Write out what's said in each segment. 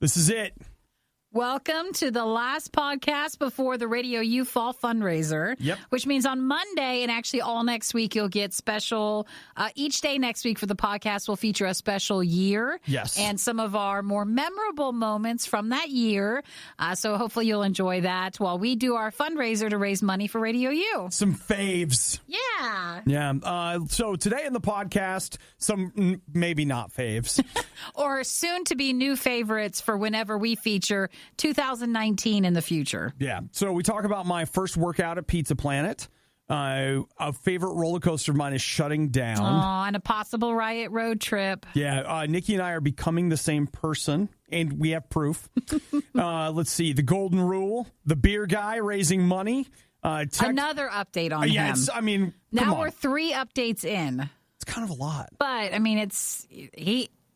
This is it. Welcome to the last podcast before the RadioU Fall Fundraiser, which means on Monday and actually all next week, you'll get special. Each day next week for the podcast will feature a special year. Yes. And some of our more memorable moments from that year. So hopefully you'll enjoy that while we do our fundraiser to raise money for RadioU. Some faves. Yeah. Yeah. So today in the podcast, some maybe not faves. Or soon to be new favorites for whenever we feature 2019 in the future. Yeah. So we talk about my first workout at Pizza Planet. A favorite roller coaster of mine is shutting down. Oh, and a possible RIOT road trip. Yeah. Nikki and I are becoming the same person, and we have proof. Let's see. The golden rule. The beer guy raising money. Another update on him. Yes. I mean, now we're 3 updates in. It's kind of a lot. But, I mean,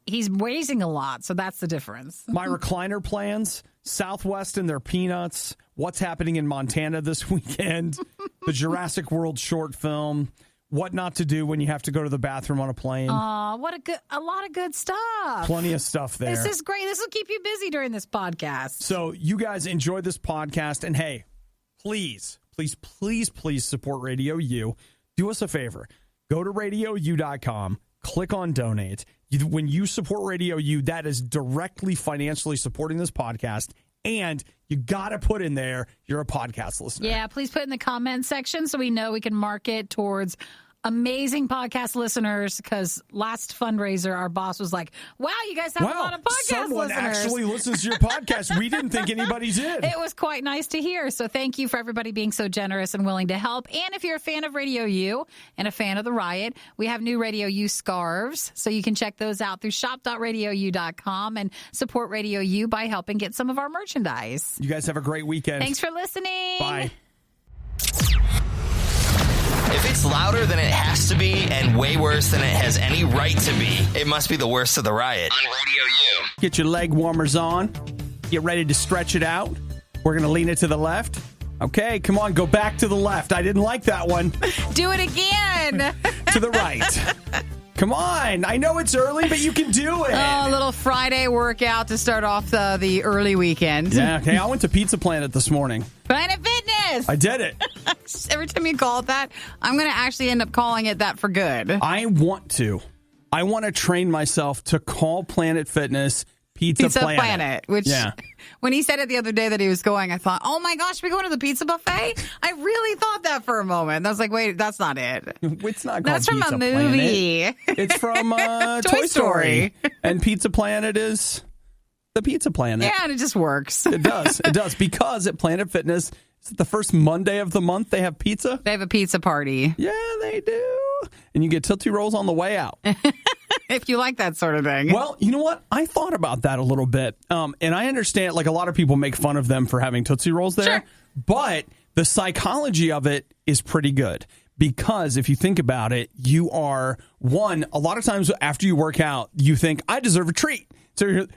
he's raising a lot, so that's the difference. My recliner plans, Southwest and their peanuts, what's happening in Montana this weekend, the Jurassic World short film, what not to do when you have to go to the bathroom on a plane. Oh, a lot of good stuff. Plenty of stuff there. This is great. This will keep you busy during this podcast. So you guys enjoy this podcast, and hey, please support RadioU. Do us a favor. Go to RadioU.com, click on donate. When you support RadioU, that is directly financially supporting this podcast, and you got to put in there you're a podcast listener. Yeah, please put in the comment section so we know we can mark it towards amazing podcast listeners, because last fundraiser, our boss was like, wow, you guys have a lot of podcast someone listeners. Actually listens to your podcast. We didn't think anybody did. It was quite nice to hear. So thank you for everybody being so generous and willing to help. And if you're a fan of RadioU and a fan of the RIOT, we have new RadioU scarves. So you can check those out through shop.radiou.com and support RadioU by helping get some of our merchandise. You guys have a great weekend. Thanks for listening. Bye. If it's louder than it has to be and way worse than it has any right to be, it must be the worst of the riot. On RadioU. Get your leg warmers on. Get ready to stretch it out. We're going to lean it to the left. Okay, come on, go back to the left. I didn't like that one. Do it again. To the right. Come on. I know it's early, but you can do it. Oh, a little Friday workout to start off the early weekend. Yeah, okay. I went to Pizza Planet this morning. Planet Fitness. I did it. Every time you call it that, I'm going to actually end up calling it that for good. I want to train myself to call Planet Fitness Pizza Planet. Which, when he said it the other day that he was going, I thought, oh my gosh, we going to the pizza buffet? I really thought that for a moment. I was like, wait, that's not it. It's not called That's from Pizza a movie. Planet. It's from Toy Story. And Pizza Planet is the Pizza Planet. Yeah, and it just works. It does. It does. Because at Planet Fitness, is it the first Monday of the month they have pizza? They have a pizza party. Yeah, they do. And you get Tootsie Rolls on the way out. If you like that sort of thing. Well, you know what? I thought about that a little bit. And I understand, like, a lot of people make fun of them for having Tootsie Rolls there. Sure. But the psychology of it is pretty good. Because if you think about it, you are, a lot of times after you work out, you think, I deserve a treat.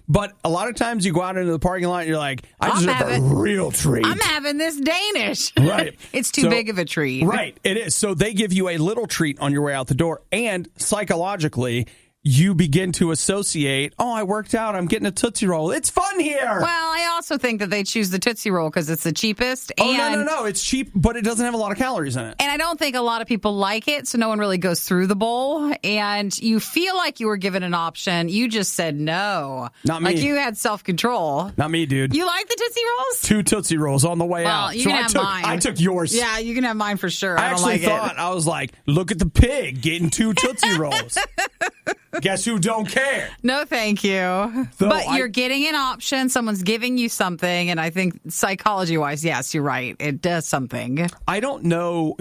But a lot of times you go out into the parking lot and you're like, I deserve a real treat. I'm having this Danish. Right. It's too big of a treat. Right. It is. So they give you a little treat on your way out the door. And psychologically, you begin to associate, I worked out, I'm getting a Tootsie Roll. It's fun here. Well, I also think that they choose the Tootsie Roll because it's the cheapest. No. It's cheap, but it doesn't have a lot of calories in it. And I don't think a lot of people like it, so no one really goes through the bowl. And you feel like you were given an option. You just said no. Not me. Like you had self-control. Not me, dude. You like the Tootsie Rolls? 2 Tootsie Rolls on the way out. You can have mine. I took yours. Yeah, you can have mine for sure. I actually thought, I was like, look at the pig getting 2 Tootsie Rolls. Guess who don't care? No, thank you. But you're getting an option. Someone's giving you something. And I think psychology-wise, yes, you're right. It does something. I don't know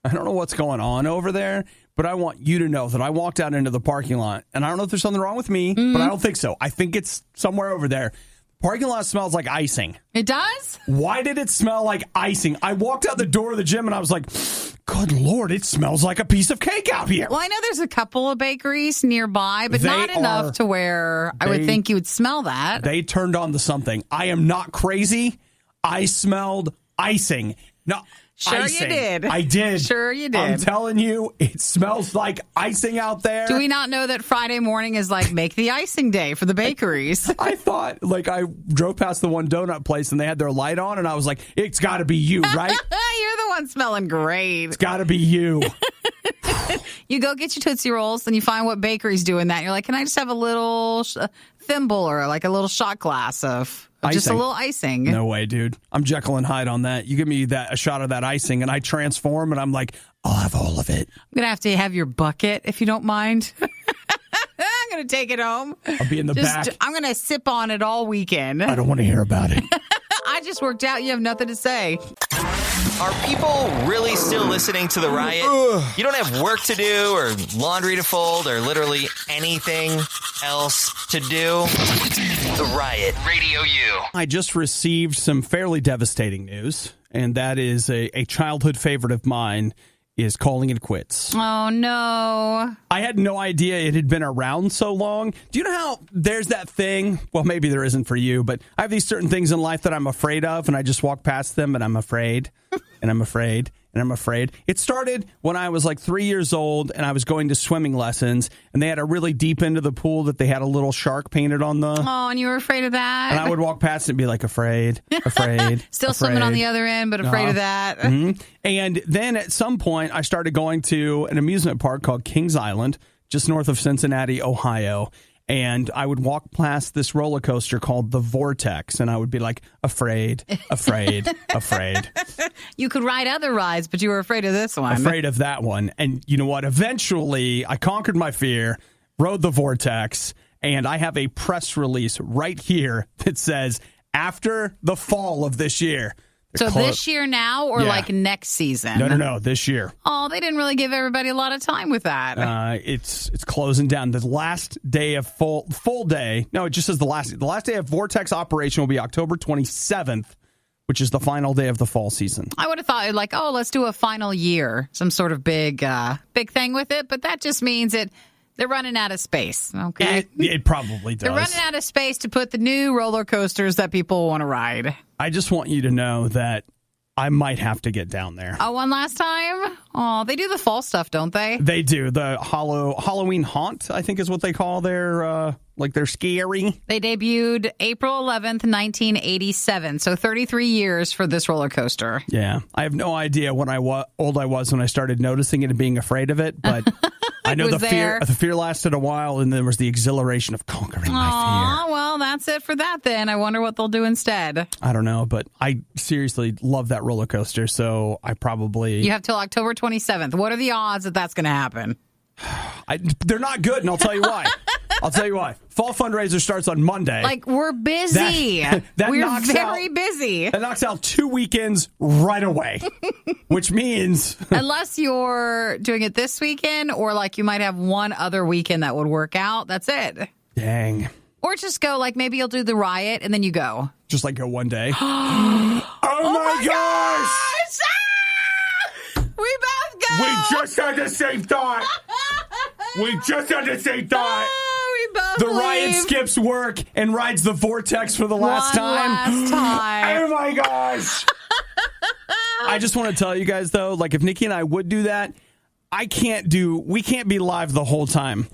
what's going on over there, but I want you to know that I walked out into the parking lot. And I don't know if there's something wrong with me, but I don't think so. I think it's somewhere over there. Parking lot smells like icing. It does? Why did it smell like icing? I walked out the door of the gym and I was like, good Lord, it smells like a piece of cake out here. Well, I know there's a couple of bakeries nearby, but not enough to where I would think you would smell that. They turned on to something. I am not crazy. I smelled icing. No. Sure icing. you did. I did. Sure you did. I'm telling you, it smells like icing out there. Do we not know that Friday morning is like make the icing day for the bakeries? I thought, like, I drove past the one donut place and they had their light on, and I was like, it's got to be you, right? You're the one smelling great. It's got to be you. You go get your Tootsie Rolls, and you find what bakery's doing that. You're like, can I just have a little thimble or like a little shot glass of just a little icing? No way, dude. I'm Jekyll and Hyde on that. You give me a shot of that icing, and I transform, and I'm like, I'll have all of it. I'm going to have your bucket, if you don't mind. I'm going to take it home. I'll be in the back. I'm going to sip on it all weekend. I don't want to hear about it. I just worked out. You have nothing to say. Are people really still listening to the Riot? You don't have work to do or laundry to fold or literally anything else to do? The Riot, Radio U. I just received some fairly devastating news, and that is a childhood favorite of mine is calling it quits. Oh, no. I had no idea it had been around so long. Do you know how there's that thing? Well, maybe there isn't for you, but I have these certain things in life that I'm afraid of, and I just walk past them, and I'm afraid, and I'm afraid, and I'm afraid. It started when I was like 3 years old, and I was going to swimming lessons, and they had a really deep end of the pool that they had a little shark painted on the... Oh, and you were afraid of that? And I would walk past it and be like, afraid. Still swimming on the other end, but afraid of that. Mm-hmm. And then at some point, I started going to an amusement park called Kings Island, just north of Cincinnati, Ohio. And I would walk past this roller coaster called the Vortex, and I would be like, afraid. You could ride other rides, but you were afraid of this one. Afraid of that one. And you know what? Eventually, I conquered my fear, rode the Vortex, and I have a press release right here that says, after the fall of this year. So this year now or like next season? No, this year. Oh, they didn't really give everybody a lot of time with that. It's closing down. The last day of full day. No, it just says the last day of Vortex operation will be October 27th, which is the final day of the fall season. I would have thought like, oh, let's do a final year, some sort of big thing with it, but that just means they're running out of space, okay? It probably does. They're running out of space to put the new roller coasters that people want to ride. I just want you to know that I might have to get down there. Oh, one last time? Oh, they do the fall stuff, don't they? They do. The Halloween Haunt, I think is what they call their scary. They debuted April 11th, 1987. So 33 years for this roller coaster. Yeah. I have no idea when old I was when I started noticing it and being afraid of it, but I know the fear lasted a while, and there was the exhilaration of conquering my fear. Well, that's it for that then. I wonder what they'll do instead. I don't know, but I seriously love that roller coaster, so I probably... You have till October 27th. What are the odds that that's going to happen? They're not good, and I'll tell you why. Fall Fundraiser starts on Monday. Like, we're busy. We're very busy. That knocks out 2 weekends right away, which means... Unless you're doing it this weekend, or like you might have one other weekend that would work out. That's it. Dang. Or just go, like, maybe you'll do the Riot, and then you go. Just, like, go one day. Oh, my gosh! Ah! We both go! We just had the same thought! Oh, we both The leave. Riot skips work and rides the Vortex for the last time. Oh, my gosh! I just want to tell you guys, though, like, if Nikki and I would do that, we can't be live the whole time.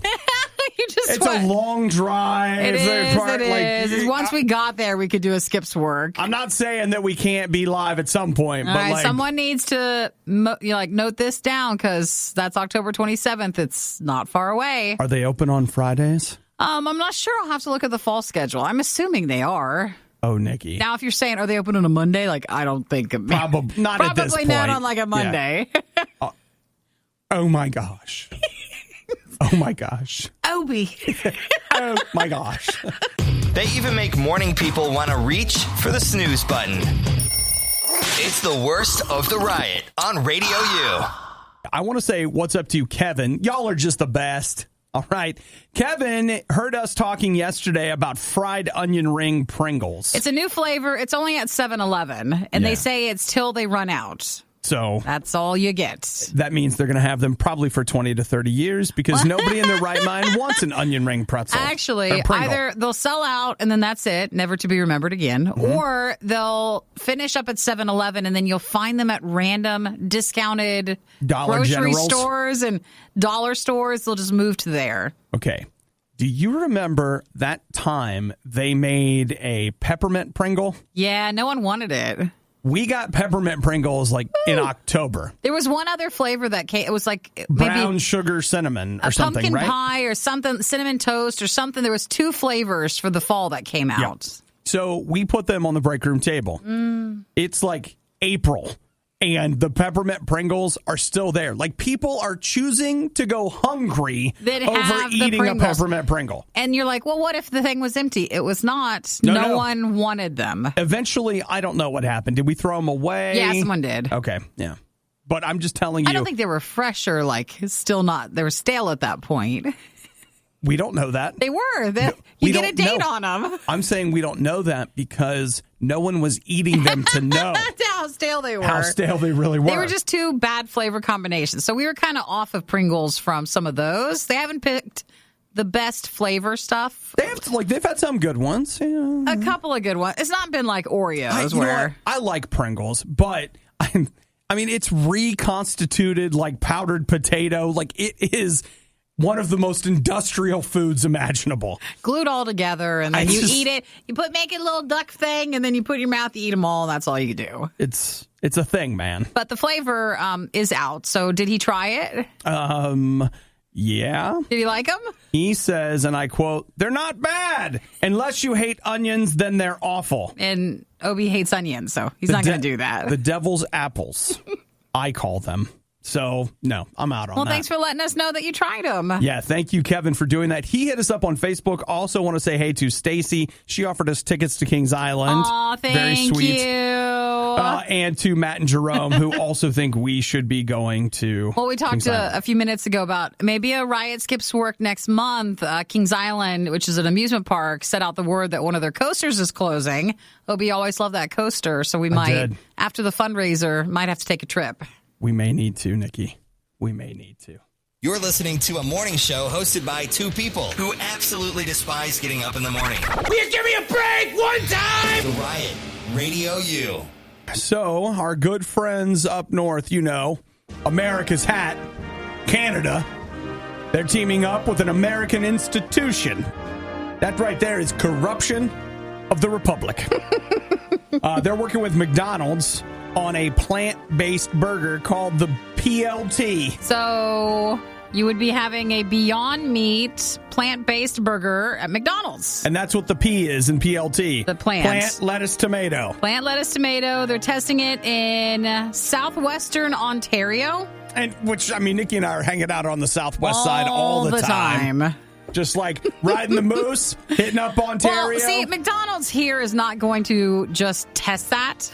It's a long drive. It is. Once we got there, we could do a skips work. I'm not saying that we can't be live at some point. All but right, someone needs to note this down because that's October 27th. It's not far away. Are they open on Fridays? I'm not sure. I'll have to look at the fall schedule. I'm assuming they are. Oh, Nikki. Now, if you're saying, are they open on a Monday? Like, I don't think. Probably not at this point. Probably not on like a Monday. Yeah. Oh, my gosh. Oh, my gosh. Obi. Oh, my gosh. They even make morning people want to reach for the snooze button. It's the worst of the Riot on Radio U. I want to say what's up to Kevin. Y'all are just the best. All right. Kevin heard us talking yesterday about fried onion ring Pringles. It's a new flavor. It's only at 7-Eleven, and they say it's till they run out. So that's all you get. That means they're going to have them probably for 20 to 30 years because nobody in their right mind wants an onion ring pretzel. Actually, either they'll sell out and then that's it, never to be remembered again, or they'll finish up at 7-Eleven and then you'll find them at random discounted Dollar grocery Generals. stores and dollar stores. They'll just move to there. Okay. Do you remember that time they made a peppermint Pringle? Yeah, no one wanted it. We got peppermint Pringles like in October. There was one other flavor that came. It was like Brown maybe sugar cinnamon or a something, pumpkin right? pie or something, cinnamon toast or something. There was 2 flavors for the fall that came out. Yep. So we put them on the break room table. It's like April, and the peppermint Pringles are still there. Like, people are choosing to go hungry over eating a peppermint Pringle. And you're like, well, what if the thing was empty? It was not. No. One wanted them. Eventually, I don't know what happened. Did we throw them away? Yeah, someone did. Okay, yeah. But I'm just telling you. I don't think they were fresh or still not. They were stale at that point. We don't know that. They were. You get a date on them. I'm saying we don't know that because no one was eating them to know. That's how stale they were. How stale they really were. They were just 2 bad flavor combinations. So we were kind of off of Pringles from some of those. They haven't picked the best flavor stuff. They've had some good ones. Yeah. A couple of good ones. It's not been like Oreos I like Pringles, but I mean, it's reconstituted like powdered potato. Like, it is one of the most industrial foods imaginable. Glued all together, and then eat it. You make it a little duck thing, and then you put it in your mouth, you eat them all, and that's all you do. It's a thing, man. But the flavor is out. So did he try it? Yeah. Did he like them? He says, and I quote, "They're not bad. Unless you hate onions, then they're awful." And Obi hates onions, so he's not going to do that. The devil's apples, I call them. So, no, I'm out on that. Well, thanks for letting us know that you tried them. Yeah, thank you, Kevin, for doing that. He hit us up on Facebook. Also want to say hey to Stacy. She offered us tickets to Kings Island. Aw, thank Very sweet. you. And to Matt and Jerome, who also think we should be going to Well, we talked a few minutes ago about maybe a Riot skips work next month. Kings Island, which is an amusement park, set out the word that one of their coasters is closing. Obi always loved that coaster, so we might, after the fundraiser, might have to take a trip. We may need to, Nikki. We may need to. You're listening to a morning show hosted by 2 people who absolutely despise getting up in the morning. Will you give me a break one time? The Riot, Radio U. So, our good friends up north, America's Hat, Canada, they're teaming up with an American institution. That right there is corruption of the Republic. They're working with McDonald's on a plant-based burger called the PLT. So you would be having a Beyond Meat plant-based burger at McDonald's. And that's what the P is in PLT. The plant. Plant, lettuce, tomato. Plant, lettuce, tomato. They're testing it in southwestern Ontario. And Nikki and I are hanging out on the southwest side all the time. Just like riding the moose, hitting up Ontario. Well, see, McDonald's here is not going to just test that.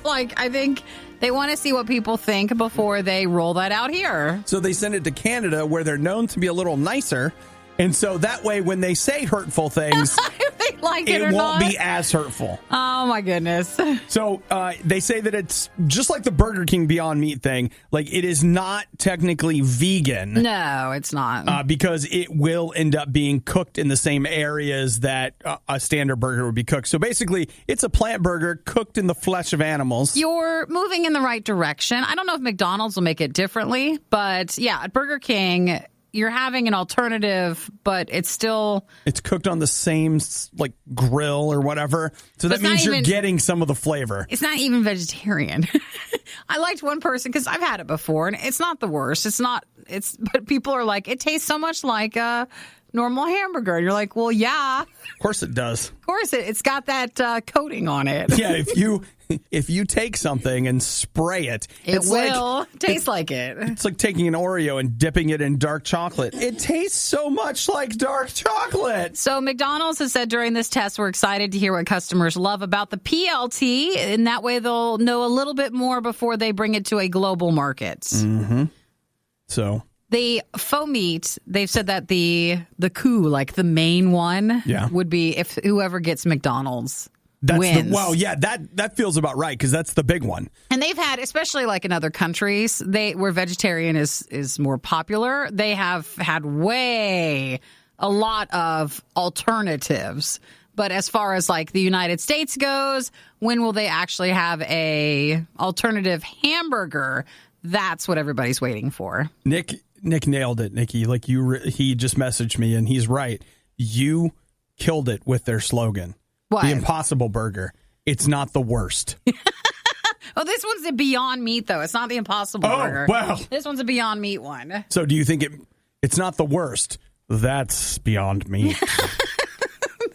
I think they want to see what people think before they roll that out here. So they send it to Canada, where they're known to be a little nicer. And so that way, when they say hurtful things, they like it or won't not. be as hurtful. Oh, my goodness. So they say that it's just like the Burger King Beyond Meat thing. Like, it is not technically vegan. No, it's not. Because it will end up being cooked in the same areas that a standard burger would be cooked. So basically, it's a plant burger cooked in the flesh of animals. You're moving in the right direction. I don't know if McDonald's will make it differently, but yeah, at Burger King, you're having an alternative, but it's cooked on the same grill or whatever. So that means you're getting some of the flavor. It's not even vegetarian. I liked one person because I've had it before, and it's not the worst. But people are like, it tastes so much like a normal hamburger. And you're like, well, yeah. Of course it does. Of course it's got that coating on it. Yeah, if you take something and spray it, it will taste like it. It's like taking an Oreo and dipping it in dark chocolate. It tastes so much like dark chocolate. So McDonald's has said during this test, we're excited to hear what customers love about the PLT. And that way they'll know a little bit more before they bring it to a global market. Mm-hmm. So the faux meat, they've said that the coup, like the main one, would be if whoever gets McDonald's. wins. That feels about right because that's the big one. And they've had, especially like in other countries, where vegetarian is more popular, they have had a lot of alternatives. But as far as like the United States goes, when will they actually have a alternative hamburger? That's what everybody's waiting for. Nick nailed it, Nikki. Like he just messaged me and he's right. You killed it with their slogan. What? The Impossible Burger. It's not the worst. Oh, this one's a Beyond Meat, though. It's not the Impossible Burger. Wow. This one's a Beyond Meat one. So do you think it's not the worst? That's Beyond Meat.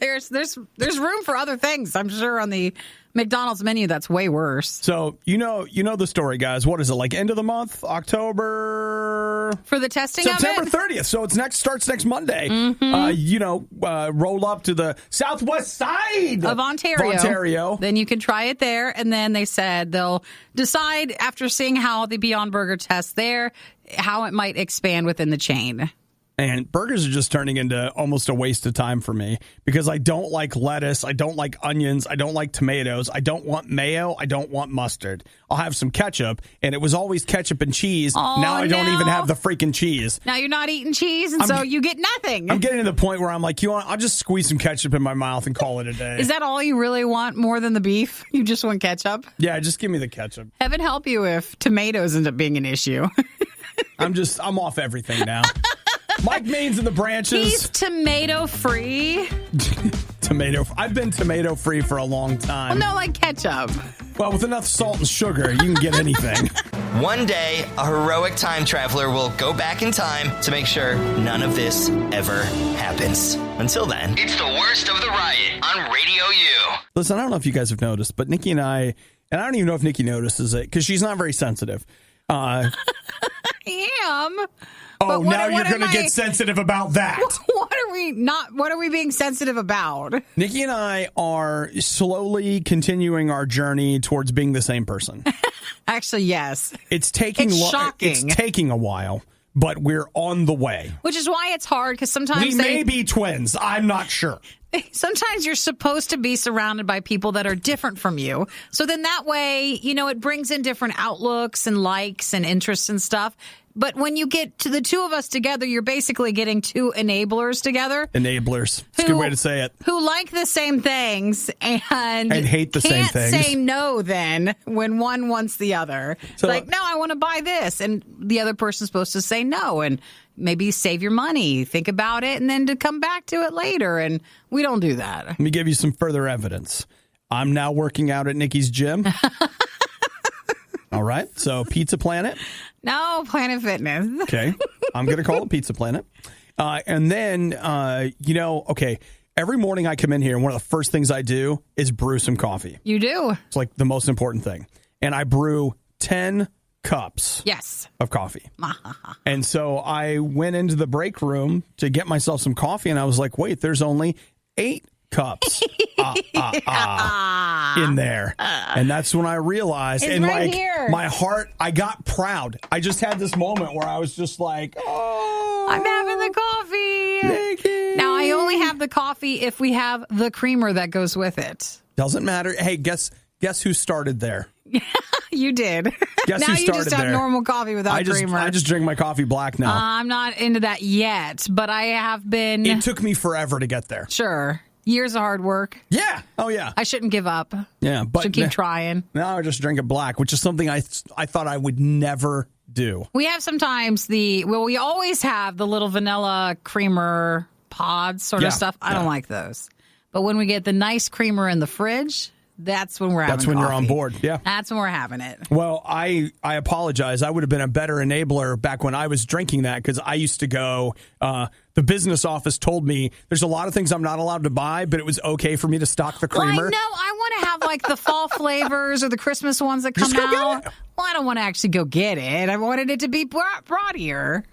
There's room for other things, I'm sure, on the McDonald's menu that's way worse. So you know the story, guys. What is it, like end of the month, October? For the testing September of it? 30th. So it starts next Monday. Roll up to the southwest side of Ontario. Then you can try it there. And then they said they'll decide after seeing how the Beyond Burger tests there, how it might expand within the chain. And burgers are just turning into almost a waste of time for me because I don't like lettuce. I don't like onions. I don't like tomatoes. I don't want mayo. I don't want mustard. I'll have some ketchup, and it was always ketchup and cheese. Now I don't even have the freaking cheese. Now you're not eating cheese, and so you get nothing. I'm getting to the point where I'm like, I'll just squeeze some ketchup in my mouth and call it a day. Is that all you really want more than the beef? You just want ketchup? Yeah, just give me the ketchup. Heaven help you if tomatoes end up being an issue. I'm off everything now. Mike Main's in the branches. He's tomato-free. I've been tomato-free for a long time. Well, no, like ketchup. Well, with enough salt and sugar, you can get anything. One day, a heroic time traveler will go back in time to make sure none of this ever happens. Until then, it's the worst of the riot on Radio U. Listen, I don't know if you guys have noticed, but Nikki and I don't even know if Nikki notices it because she's not very sensitive. I am. Oh, now you're going to get sensitive about that. What are we being sensitive about? Nikki and I are slowly continuing our journey towards being the same person. Actually, yes. It's shocking. It's taking a while, but we're on the way. Which is why it's hard because sometimes we may be twins. I'm not sure. Sometimes you're supposed to be surrounded by people that are different from you. So then that way, it brings in different outlooks and likes and interests and stuff. But when you get to the two of us together, you're basically getting two enablers together. Enablers. It's a good way to say it. Who like the same things and hate the same things. Can't say no then when one wants the other. So, like, no, I want to buy this. And the other person's supposed to say no and maybe save your money, think about it, and then to come back to it later. And we don't do that. Let me give you some further evidence. I'm now working out at Nikki's gym. All right. So Pizza Planet. No, Planet Fitness. Okay. I'm going to call it Pizza Planet. And then, okay, every morning I come in here and one of the first things I do is brew some coffee. You do? It's like the most important thing. And I brew 10 cups of coffee. And so I went into the break room to get myself some coffee and I was like, wait, there's only 8 cups in there. And that's when I realized, it's and right here. My heart, I got proud. I just had this moment where I was just like, oh, I'm having the coffee. Nikki. Now I only have the coffee if we have the creamer that goes with it. Doesn't matter. Hey, guess who started there? You did. Guess now who you started just have there? normal coffee without creamer. I just drink my coffee black now. I'm not into that yet, but I have been. It took me forever to get there. Sure. Years of hard work. Yeah. Oh, yeah. I shouldn't give up. Yeah, but should keep trying. Now I just drink it black, which is something I thought I would never do. We have sometimes we always have the little vanilla creamer pods sort of stuff. I don't like those. But when we get the nice creamer in the fridge, that's when we're having it. That's when you're on board. Yeah. That's when we're having it. Well, I apologize. I would have been a better enabler back when I was drinking that because I used to go, the business office told me there's a lot of things I'm not allowed to buy, but it was okay for me to stock the creamer. Well, I know. I want to have like the fall flavors or the Christmas ones that come out. Well, I don't want to actually go get it. I wanted it to be brought here.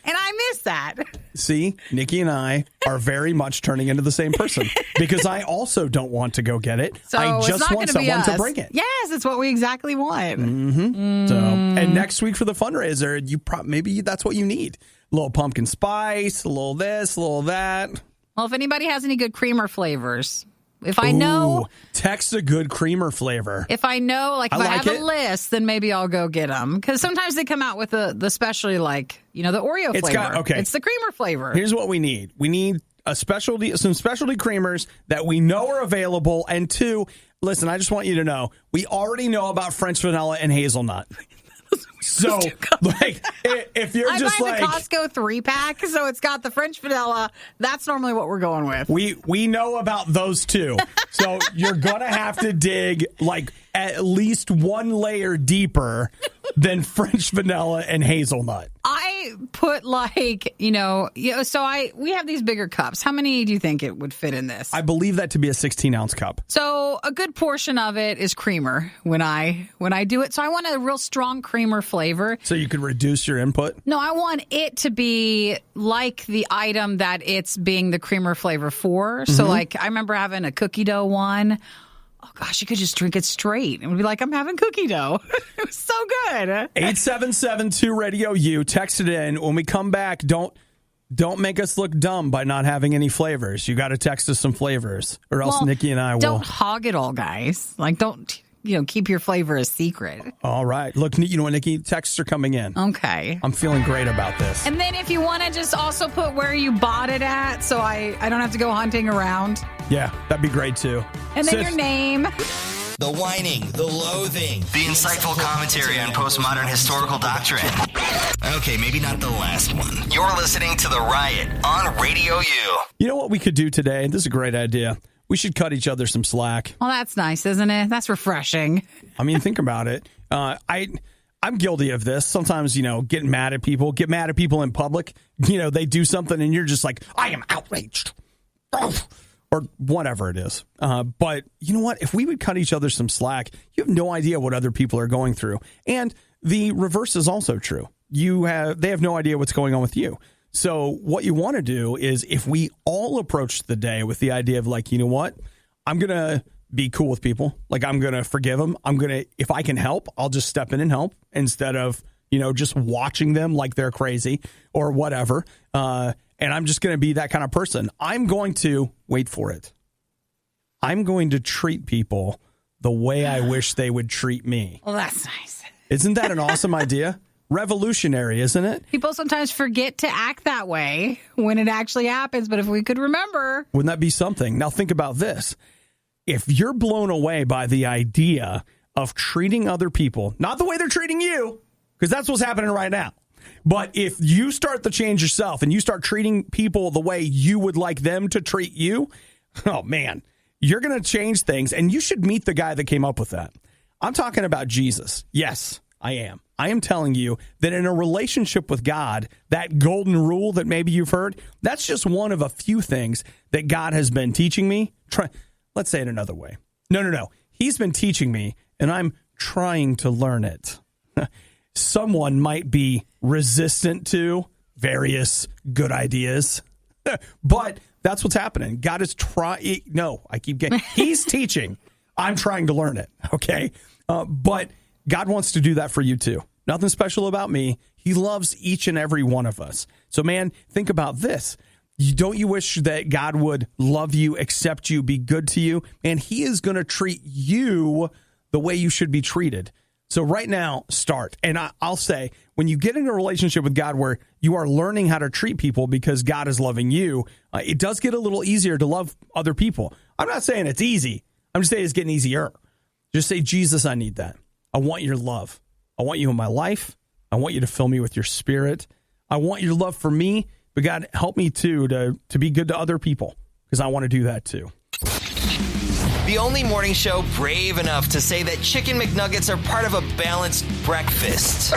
And I miss that. See, Nikki and I are very much turning into the same person because I also don't want to go get it. So I just want someone to bring it. Yes, it's what we exactly want. Mm-hmm. So, and next week for the fundraiser, maybe that's what you need. A little pumpkin spice, a little this, a little that. Well, if anybody has any good creamer flavors, If I know, text a good creamer flavor. if I know, like if I have a list, then maybe I'll go get them. Because sometimes they come out with the specialty, like, the Oreo flavor. It's the creamer flavor. Here's what we need. We need some specialty creamers that we know are available. And 2, listen, I just want you to know, we already know about French vanilla and hazelnut. So, if you're I just buy the Costco 3-pack, so it's got the French vanilla. That's normally what we're going with. We know about those 2. So you're going to have to dig at least one layer deeper than French vanilla and hazelnut. I put we have these bigger cups. How many do you think it would fit in this? I believe that to be a 16-ounce cup. So a good portion of it is creamer when I do it. So I want a real strong creamer flavor. So you could reduce your input? No, I want it to be like the item that it's being the creamer flavor for. Mm-hmm. So I remember having a cookie dough one. Oh, gosh, you could just drink it straight. It would be like, I'm having cookie dough. It was so good. 877-2-RADIO-U. Text it in. When we come back, don't make us look dumb by not having any flavors. You got to text us some flavors, or else Nikki and I will. Don't hog it all, guys. Don't keep your flavor a secret. All right. Look, you know what, Nikki? Texts are coming in. Okay. I'm feeling great about this. And then if you want to just also put where you bought it at, so I don't have to go hunting around. Yeah, that'd be great, too. And then your name. The whining, the loathing, the insightful commentary on postmodern historical doctrine. Okay, maybe not the last one. You're listening to The Riot on Radio U. You know what we could do today? This is a great idea. We should cut each other some slack. Well, that's nice, isn't it? That's refreshing. I mean, think about it. I'm guilty of this. Sometimes, get mad at people in public. They do something and you're just like, I am outraged. Or whatever it is. But you know what? If we would cut each other some slack, you have no idea what other people are going through. And the reverse is also true. They have no idea what's going on with you. So what you want to do is, if we all approach the day with the idea of you know what? I'm going to be cool with people. I'm going to forgive them. If I can help, I'll just step in and help instead of, just watching them like they're crazy or whatever. And I'm just going to be that kind of person. I'm going to, wait for it, I'm going to treat people the way I wish they would treat me. Well, that's nice. Isn't that an awesome idea? Revolutionary, isn't it? People sometimes forget to act that way when it actually happens, but if we could remember. Wouldn't that be something? Now think about this. If you're blown away by the idea of treating other people, not the way they're treating you, because that's what's happening right now. But if you start the change yourself and you start treating people the way you would like them to treat you, oh, man, you're going to change things. And you should meet the guy that came up with that. I'm talking about Jesus. Yes, I am. I am telling you that in a relationship with God, that golden rule that maybe you've heard, that's just one of a few things that God has been teaching me. Let's say it another way. No. He's been teaching me, and I'm trying to learn it. Someone might be resistant to various good ideas, but that's what's happening. God is trying. No, I keep getting. He's teaching. I'm trying to learn it. Okay. But God wants to do that for you too. Nothing special about me. He loves each and every one of us. So, man, think about this. Don't you wish that God would love you, accept you, be good to you? And he is going to treat you the way you should be treated. So right now, start. And I'll say, when you get in a relationship with God where you are learning how to treat people because God is loving you, it does get a little easier to love other people. I'm not saying it's easy. I'm just saying it's getting easier. Just say, Jesus, I need that. I want your love. I want you in my life. I want you to fill me with your spirit. I want your love for me, but God, help me too to be good to other people, because I want to do that too. The only morning show brave enough to say that Chicken McNuggets are part of a balanced breakfast.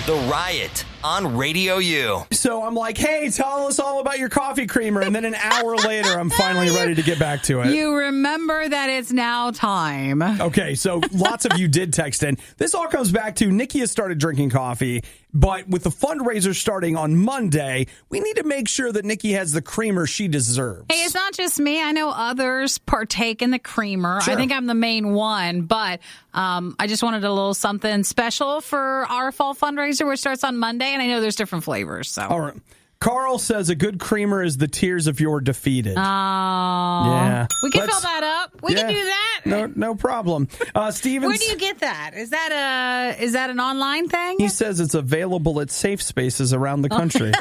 The Riot on Radio U. So I'm like, hey, tell us all about your coffee creamer. And then an hour later, I'm finally ready to get back to it. You remember that it's now time. Okay, so lots of you did text in. This all comes back to Nikki has started drinking coffee, but with the fundraiser starting on Monday, we need to make sure that Nikki has the creamer she deserves. Hey, it's not just me. I know others partake in the creamer. Sure. I think I'm the main one, but I just wanted a little something special for our fall fundraiser, which starts on Monday, and I know there's different flavors. So. All right. Carl says a good creamer is the tears of your defeated. Oh. Yeah. We can fill that up. We can do that. No problem. Steven, where do you get that? Is that an online thing? He says it's available at safe spaces around the country.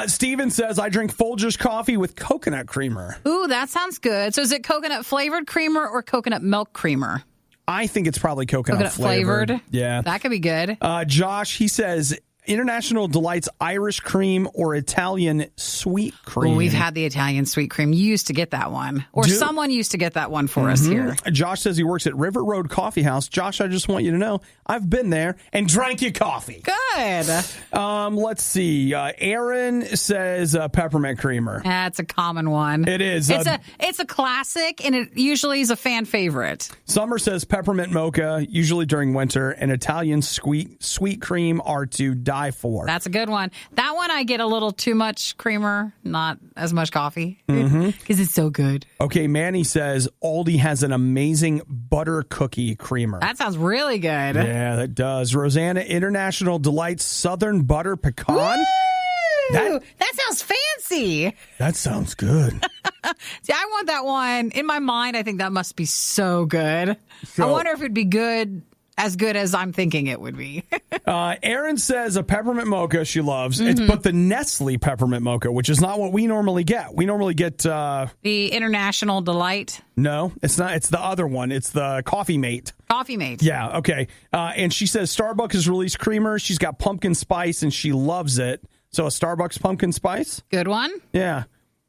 Steven says, I drink Folgers coffee with coconut creamer. Ooh, that sounds good. So is it coconut flavored creamer or coconut milk creamer? I think it's probably coconut flavored. Yeah. That could be good. Josh, he says, International Delights Irish cream or Italian sweet cream. Well, we've had the Italian sweet cream. You used to get that one. Or someone used to get that one for us here. Josh says he works at River Road Coffee House. Josh, I just want you to know, I've been there and drank your coffee. Good. Let's see. Aaron says peppermint creamer. That's a common one. It is. It's a classic, and it usually is a fan favorite. Summer says peppermint mocha, usually during winter, and Italian sweet cream are to die for. That's a good one. That one I get a little too much creamer, not as much coffee, because it's so good. Okay, Manny says Aldi has an amazing butter cookie creamer. That sounds really good. Yeah, that does. Rosanna, International Delights Southern Butter Pecan. That sounds fancy. That sounds good. See, I want that one. In my mind, I think that must be so good. I wonder if it'd be good as I'm thinking it would be. Erin says a peppermint mocha she loves. It's but the Nestle peppermint mocha, which is not what we normally get. We normally get the International Delight. No, it's not. It's the other one. It's the Coffee Mate. Coffee Mate. Yeah, okay. And she says Starbucks has released creamer. She's got pumpkin spice and she loves it. So a Starbucks pumpkin spice. Good one. Yeah.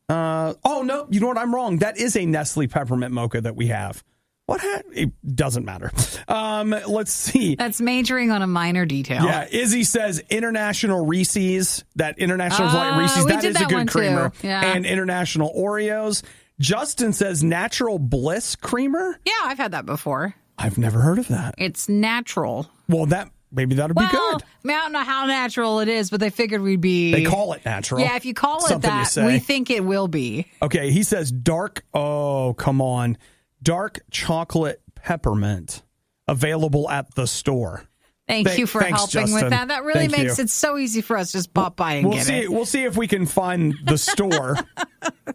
Oh, no. You know what? I'm wrong. That is a Nestle peppermint mocha that we have. What? It doesn't matter. Let's see. That's majoring on a minor detail. Yeah. Izzy says International Reese's. That International Delight Reese's. That is a good creamer. Yeah. And International Oreos. Justin says Natural Bliss creamer. Yeah, I've had that before. I've never heard of that. It's natural. Well, maybe that'll be good. I mean, I don't know how natural it is, but they figured we'd be... They call it natural. Yeah, if you call it that, we think it will be. Okay, he says dark... Oh, come on. Dark chocolate peppermint available at the store. Thanks, helping Justin. with that. That really makes it so easy for us to just pop by and get it. We'll see if we can find the store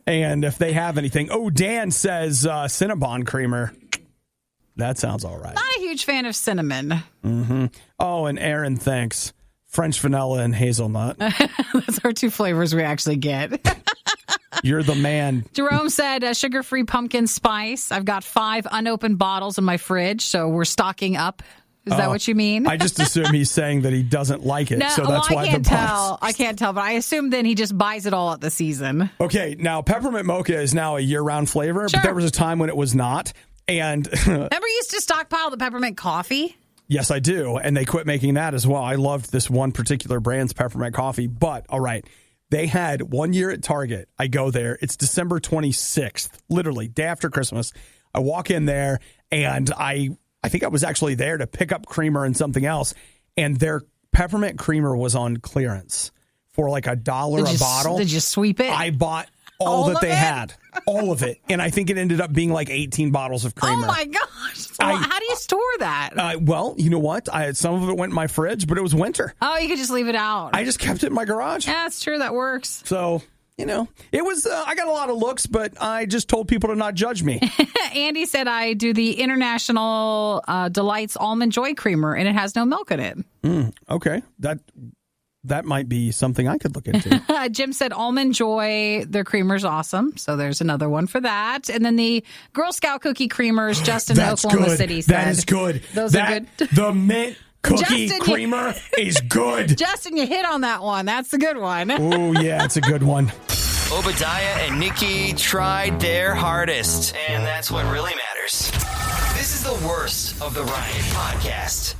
and if they have anything. Oh, Dan says Cinnabon creamer. That sounds all right. Not a huge fan of cinnamon. Mm-hmm. Oh, and Aaron thanks. French vanilla and hazelnut. Those are two flavors we actually get. You're the man. Jerome said sugar-free pumpkin spice. I've got 5 unopened bottles in my fridge, so we're stocking up. Is that what you mean? I just assume he's saying that he doesn't like it, so that's why the box. I can't tell, but I assume then he just buys it all at the season. Okay, now peppermint mocha is now a year-round flavor, Sure. but there was a time when it was not. And remember you used to stockpile the peppermint coffee? Yes, I do, and they quit making that as well. I loved this one particular brand's peppermint coffee, but all right. They had 1 year at Target. I go there. It's December 26th, literally, day after Christmas. I walk in there, and I think I was actually there to pick up creamer and something else, and their peppermint creamer was on clearance for like $1 a bottle. Did you sweep it? I bought all that they had. All of it. And I think it ended up being like 18 bottles of creamer. Oh, my gosh. Well, how do you store that? Well, you know what? Some of it went in my fridge, but it was winter. Oh, you could just leave it out. I just kept it in my garage. Yeah, that's true. That works. So, it was, I got a lot of looks, but I just told people to not judge me. Andy said I do the International Delights Almond Joy Creamer, and it has no milk in it. Okay. That might be something I could look into. Jim said Almond Joy, their creamer's awesome. So there's another one for that. And then the Girl Scout cookie creamers, Justin in Oklahoma City said. That is good. Those are good. The mint cookie creamer is good. Justin, you hit on that one. That's the good one. Oh, yeah, it's a good one. Obadiah and Nikki tried their hardest, and that's what really matters. This is the worst of the Riot podcast.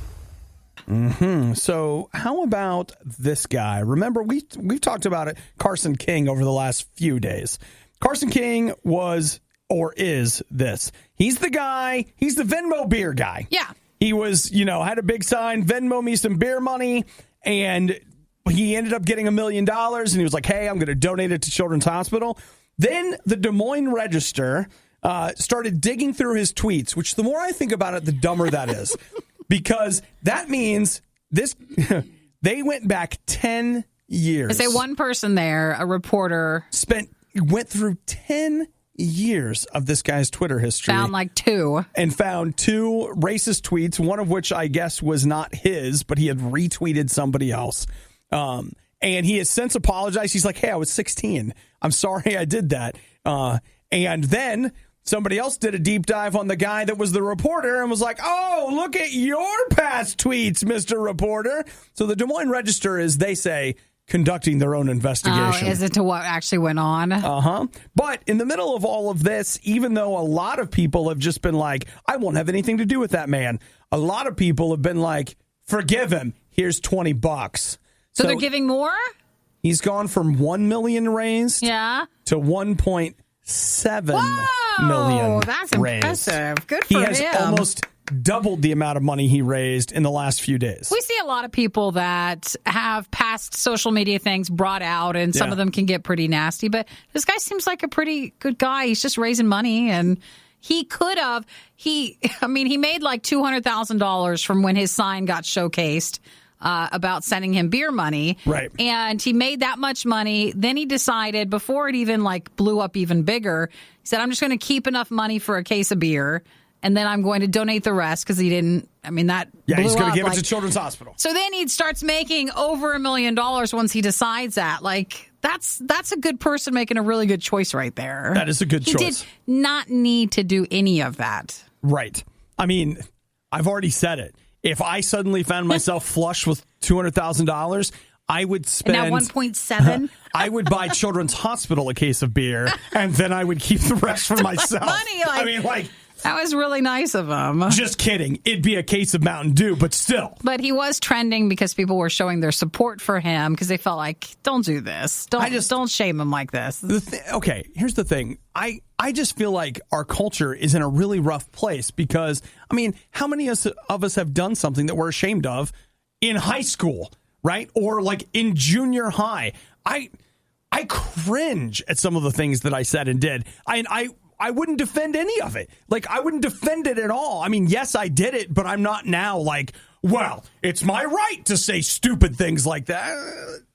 So how about this guy? Remember, we've talked about it, Carson King, over the last few days. Carson King was, or is this. He's the guy, he's the Venmo beer guy. Yeah. He was, had a big sign, Venmo me some beer money, and he ended up getting $1 million, and he was like, hey, I'm going to donate it to Children's Hospital. Then the Des Moines Register started digging through his tweets, which the more I think about it, the dumber that is. Because that means they went back 10 years. I say one person there, a reporter, went through 10 years of this guy's Twitter history. found like 2. And found 2 racist tweets, one of which I guess was not his, but he had retweeted somebody else. And he has since apologized. He's like, hey, I was 16. I'm sorry I did that. And then somebody else did a deep dive on the guy that was the reporter and was like, oh, look at your past tweets, Mr. Reporter. So the Des Moines Register is, they say, conducting their own investigation. Oh, is it to what actually went on? Uh-huh. But in the middle of all of this, even though a lot of people have just been like, I won't have anything to do with that man, a lot of people have been like, forgive him. Here's $20. So they're giving more? He's gone from 1 million raised to 1.7 million. That's raised. impressive. Good for he him. has almost doubled the amount of money he raised in the last few days. We see a lot of people that have past social media things brought out, and some of them can get pretty nasty. But this guy seems like a pretty good guy. He's just raising money, and he could have. He made like $200,000 from when his sign got showcased about sending him beer money. Right. And he made that much money. Then he decided, before it even like blew up even bigger, he said, I'm just going to keep enough money for a case of beer, and then I'm going to donate the rest, because he didn't, that Yeah, he's going to to give it to Children's Hospital. So then he starts making over $1 million once he decides that. Like, that's a good person making a really good choice right there. That is a good choice. He did not need to do any of that. Right. I've already said it. If I suddenly found myself flush with $200,000, I would spend... And now 1.7? I would buy Children's Hospital a case of beer, and then I would keep the rest for myself. Money, that was really nice of him. Just kidding. It'd be a case of Mountain Dew, but still. But he was trending because people were showing their support for him, because they felt like, don't do this. Don't shame him like this. Okay, here's the thing. I just feel like our culture is in a really rough place because, how many of us have done something that we're ashamed of in high school, right? Or like in junior high. I cringe at some of the things that I said and did. I wouldn't defend any of it. Like, I wouldn't defend it at all. Yes, I did it, but I'm not now like, well, it's my right to say stupid things like that.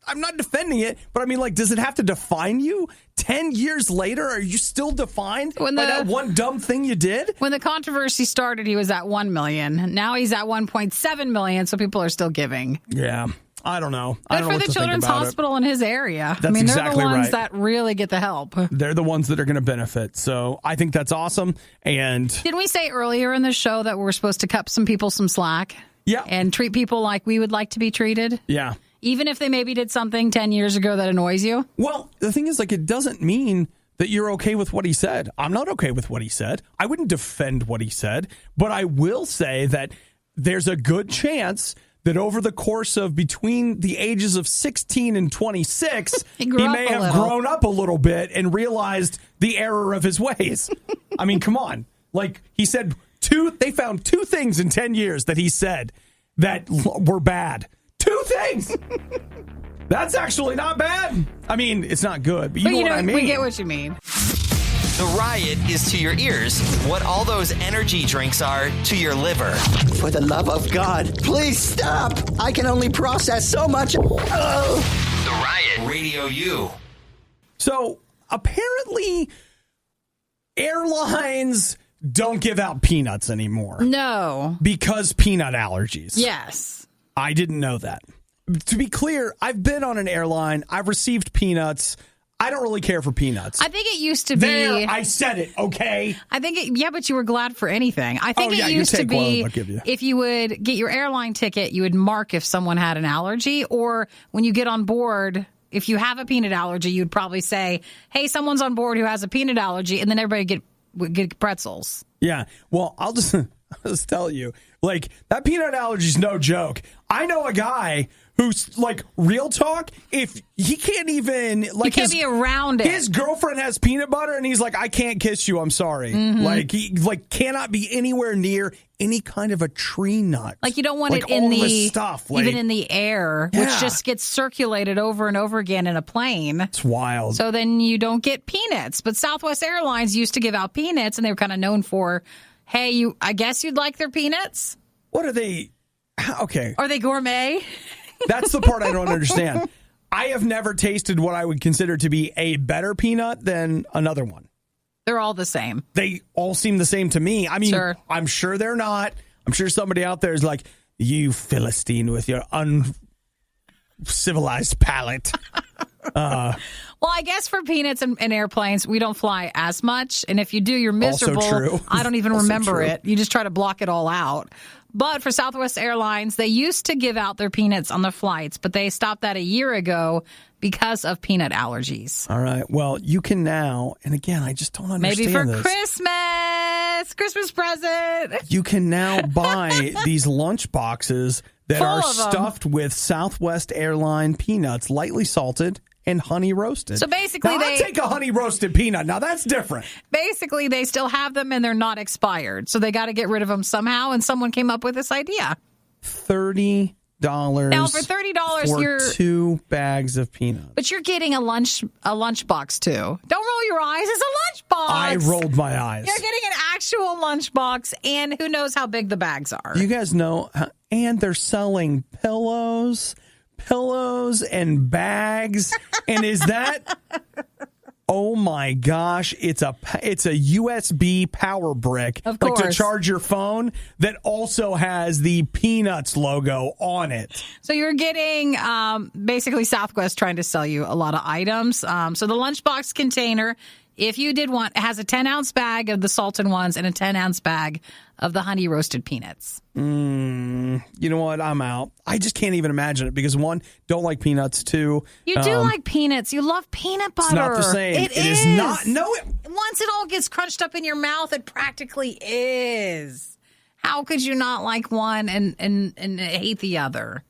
I'm not defending it, but does it have to define you? 10 years later, are you still defined by that one dumb thing you did? When the controversy started, he was at 1 million. Now he's at 1.7 million, so people are still giving. Yeah. I don't know. But for the Children's Hospital in his area. That's exactly they're the ones right. that really get the help. They're the ones that are going to benefit. So I think that's awesome. And didn't we say earlier in the show that we're supposed to cut some people some slack? Yeah. And treat people like we would like to be treated? Yeah. Even if they maybe did something 10 years ago that annoys you? Well, the thing is, it doesn't mean that you're okay with what he said. I'm not okay with what he said. I wouldn't defend what he said. But I will say that there's a good chance that over the course of between the ages of 16 and 26, he may have grown up a little bit and realized the error of his ways. Come on. He said they found 2 things in 10 years that he said that were bad. 2 things. That's actually not bad. It's not good, but you know what I mean. We get what you mean. The Riot is to your ears what all those energy drinks are to your liver. For the love of God, please stop. I can only process so much. Oh. The Riot, Radio U. So apparently airlines don't give out peanuts anymore. No. Because peanut allergies. Yes. I didn't know that. To be clear, I've been on an airline. I've received peanuts. I don't really care for peanuts. I think it used to be... There, I said it, okay? But you were glad for anything. I think it used to be, if you would get your airline ticket, you would mark if someone had an allergy, or when you get on board, if you have a peanut allergy, you'd probably say, hey, someone's on board who has a peanut allergy, and then everybody would get pretzels. Yeah, well, I'll just tell you, that peanut allergy is no joke. I know a guy who's real talk, if he can't even he can't be around it. His girlfriend has peanut butter and he's like, I can't kiss you, I'm sorry. Mm-hmm. He cannot be anywhere near any kind of a tree nut. You don't want it in the stuff, even in the air, which just gets circulated over and over again in a plane. It's wild. So then you don't get peanuts. But Southwest Airlines used to give out peanuts, and they were kind of known for, hey, I guess you'd like their peanuts? What are they? Okay. Are they gourmet? That's the part I don't understand. I have never tasted what I would consider to be a better peanut than another one. They're all the same. They all seem the same to me. I mean, Sure. I'm sure they're not. I'm sure somebody out there is like, you Philistine with your uncivilized palate. Well, I guess for peanuts and airplanes, we don't fly as much. And if you do, you're miserable. Also true. I don't even Also remember true. it. You just try to block it all out. But for Southwest Airlines, they used to give out their peanuts on the flights, but they stopped that a year ago because of peanut allergies. All right. Well, you can now, and again, I just don't understand Maybe for this. Christmas present. You can now buy these lunch boxes that Full are of 'em. stuffed with Southwest Airline peanuts, lightly salted and honey roasted. So basically now, I'll take a honey roasted peanut. Now, that's different. Basically, they still have them and they're not expired. So they got to get rid of them somehow. And someone came up with this idea. $30. Now, for $30, for you're 2 bags of peanuts. But you're getting a lunch box too. Don't roll your eyes. It's a lunch box. I rolled my eyes. You're getting an actual lunch box, and who knows how big the bags are. You guys know, and they're selling pillows and bags. And is that? Oh my gosh! It's a USB power brick, Of like to course. charge your phone, that also has the Peanuts logo on it. So you're getting basically Southwest trying to sell you a lot of items. So the lunchbox container, if you did want, it has a 10-ounce bag of the salted ones and a 10-ounce bag of the honey roasted peanuts. You know what? I'm out. I just can't even imagine it because, one, don't like peanuts. Two, You do like peanuts. You love peanut butter. it's not the same. It is not. No, Once it all gets crunched up in your mouth, it practically is. How could you not like one and hate the other?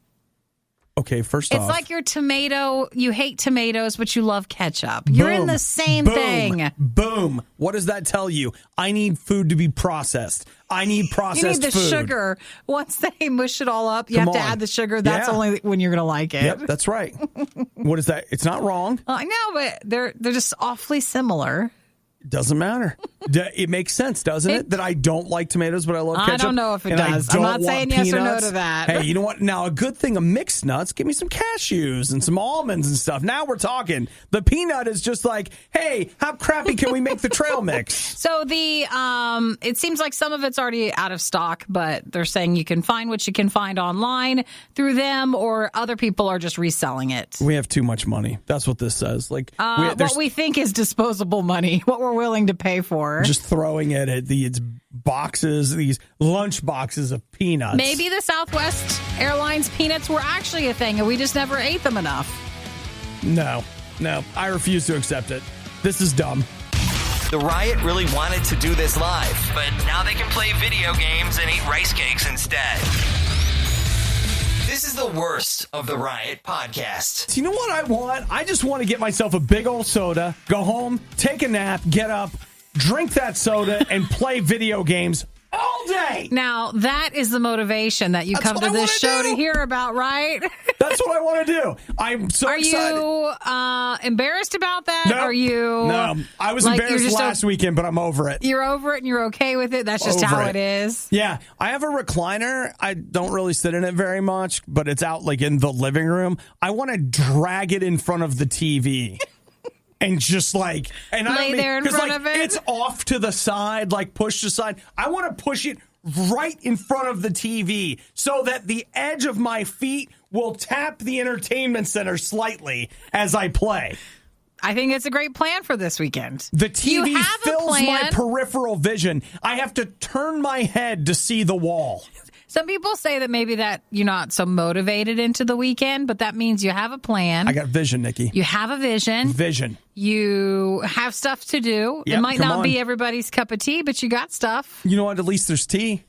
Okay, first It's off, like your tomato. You hate tomatoes, but you love ketchup. You're in the same thing. Boom. What does that tell you? I need food to be processed. I need processed You need the food. sugar. Once they mush it all up, you Come have to on. add the sugar. That's Yeah. only when you're going to like it. Yep, that's right. What is that? It's not wrong. I know, but they're just awfully similar. Doesn't matter. It makes sense, doesn't it? That I don't like tomatoes, but I love ketchup. I don't know if it and I does. I'm don't not want saying yes or no peanuts. to that. Hey, you know what? Now, a good thing of mixed nuts, give me some cashews and some almonds and stuff. Now we're talking. The peanut is just like, hey, how crappy can we make the trail mix? So it seems like some of it's already out of stock, but they're saying you can find what you can find online through them, or other people are just reselling it. We have too much money. That's what this says. Like What we think is disposable money, what we're willing to pay for. just throwing it at these boxes, these lunch boxes of peanuts. Maybe the Southwest Airlines peanuts were actually a thing and we just never ate them enough. No. I refuse to accept it. This is dumb. The Riot really wanted to do this live, but now they can play video games and eat rice cakes instead. This is the worst of the Riot podcast. You know what I want? I just want to get myself a big old soda, go home, take a nap, get up, drink that soda, and play video games all day. Now, that is the motivation that you That's come what to I this wanna show do. to hear about, right? That's what I want to do. I'm so Are excited. you embarrassed about that? No. Are you? No, I was like, you're embarrassed just last weekend, but I'm over it. You're over it and you're okay with it? That's just Over how it. it is? Yeah, I have a recliner. I don't really sit in it very much, but it's out like in the living room. I want to drag it in front of the TV. And just like, and I Lay don't mean, there in 'cause, front like, of it? it's off to the side, like pushed aside. I want to push it right in front of the TV so that the edge of my feet will tap the entertainment center slightly as I play. I think it's a great plan for this weekend. The You TV have a fills my plan. peripheral vision. I have to turn my head to see the wall. Some people say that maybe that you're not so motivated into the weekend, but that means you have a plan. I got vision, Nikki. You have a vision. Vision. You have stuff to do. Yep, It might come not on. be everybody's cup of tea, but you got stuff. You know what? At least there's tea.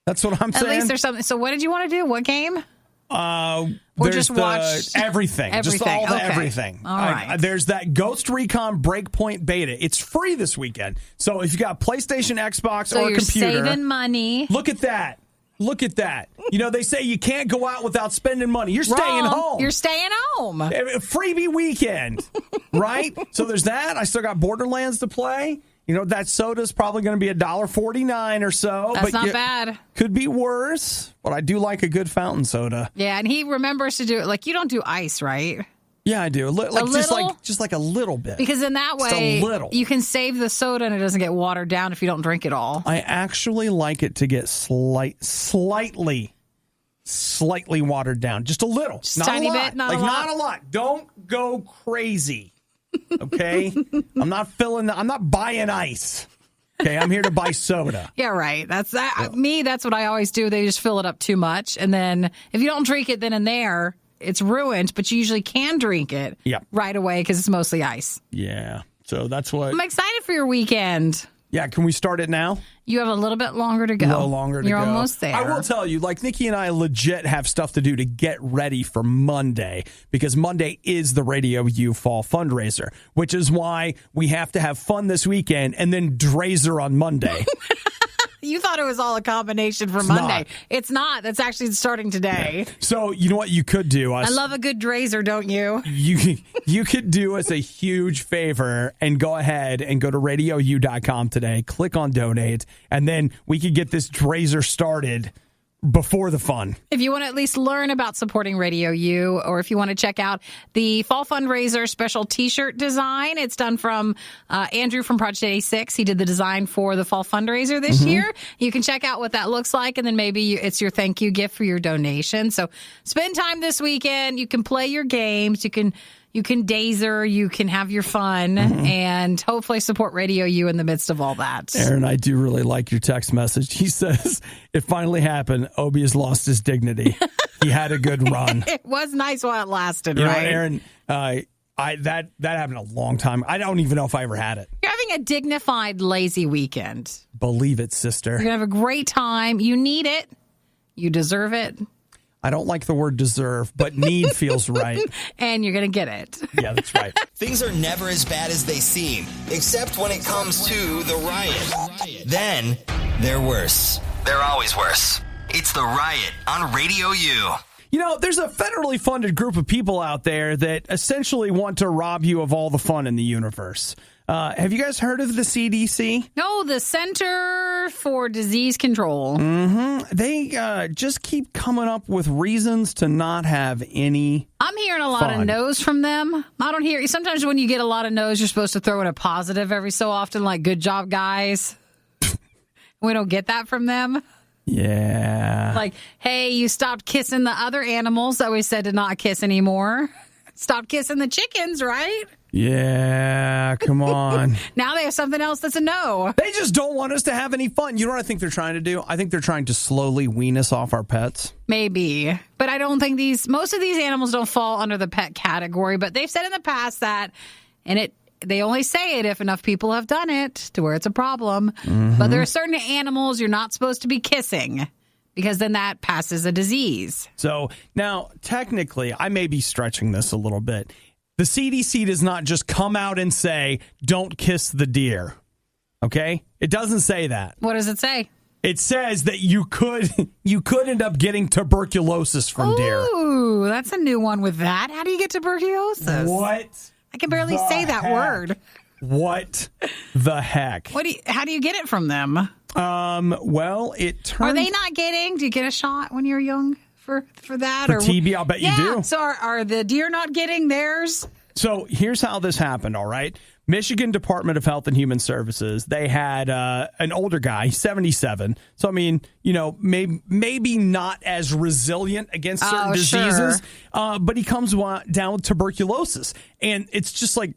That's what I'm At saying. least there's something. So what did you want to do? What game? Or just watch everything. Just all the Okay. everything. All right. There's that Ghost Recon Breakpoint beta. It's free this weekend. So if you got PlayStation, Xbox, So or you're computer, saving money. look at that. Look at that. You know, they say you can't go out without spending money. You're staying Wrong. home. You're staying home. Freebie weekend, right? So there's that. I still got Borderlands to play. You know, that soda's probably going to be $1.49 or so. That's but not bad. Could be worse, but I do like a good fountain soda. Yeah, and he remembers to do it. Like, you don't do ice, right? Yeah, I do. Just like a little bit. Because in that way, you can save the soda and it doesn't get watered down if you don't drink it all. I actually like it to get slightly watered down. Just a little. Just not tiny a lot. bit, not a lot. Not a lot. Don't go crazy. Okay? I'm not buying ice. Okay, I'm here to buy soda. Yeah, right. That's what I always do. They just fill it up too much. And then if you don't drink it then and there, it's ruined, but you usually can drink it right away because it's mostly ice. Yeah. So that's what... I'm excited for your weekend. Yeah, can we start it now? You have a little bit longer to go. You're almost there. I will tell you, like, Nikki and I legit have stuff to do to get ready for Monday, because Monday is the RadioU Fall Fundraiser, which is why we have to have fun this weekend and then Drazer on Monday. You thought it was all a combination for Monday. It's not. That's actually starting today. Yeah. So, you know what you could do? I love a good Drazer, don't you? You could do us a huge favor and go ahead and go to RadioU.com today, click on donate, and then we could get this Drazer started before the fun. If you want to at least learn about supporting Radio U, or if you want to check out the Fall Fundraiser special t-shirt design, it's done from Andrew from Project 86. He did the design for the Fall Fundraiser this year. You can check out what that looks like, and then maybe it's your thank you gift for your donation. So spend time this weekend. You can play your games. You can dazer, you can have your fun, and hopefully support Radio U in the midst of all that. Aaron, I do really like your text message. He says, it finally happened. Obi has lost his dignity. He had a good run. It was nice while it lasted, you right? know, Aaron, that happened a long time. I don't even know if I ever had it. You're having a dignified, lazy weekend. Believe it, sister. You're going to have a great time. You need it. You deserve it. I don't like the word deserve, but need feels right. And you're going to get it. Yeah, that's right. Things are never as bad as they seem, except when it comes to the riot. Then they're worse. They're always worse. It's the Riot on Radio U. You know, there's a federally funded group of people out there that essentially want to rob you of all the fun in the universe. Have you guys heard of the CDC? No, the Center for Disease Control. They just keep coming up with reasons to not have any I'm hearing a lot of no's from them. I don't hear... Sometimes when you get a lot of no's, you're supposed to throw in a positive every so often, like, good job, guys. We don't get that from them. Yeah. Like, hey, you stopped kissing the other animals that we said to not kiss anymore. Stop kissing the chickens, right? Yeah, come on. Now they have something else that's a no. They just don't want us to have any fun. You know what I think they're trying to do? I think they're trying to slowly wean us off our pets. Maybe. But I don't think most of these animals don't fall under the pet category. But they've said in the past that, and they only say it if enough people have done it to where it's a problem. But there are certain animals you're not supposed to be kissing, because then that passes a disease. So now, technically, I may be stretching this a little bit. The CDC does not just come out and say, don't kiss the deer. Okay? It doesn't say that. What does it say? It says that you could end up getting tuberculosis from deer. Ooh, that's a new one with that. How do you get tuberculosis? What? I can barely say that word. What the heck? How do you get it from them? Well, it turns... Are they not getting... Do you get a shot when you're young for that? For TB, I'll bet you do. So are the deer not getting theirs? So here's how this happened, all right? Michigan Department of Health and Human Services, they had an older guy, 77. So, I mean, you know, maybe not as resilient against certain diseases, but he comes down with tuberculosis. And it's just like,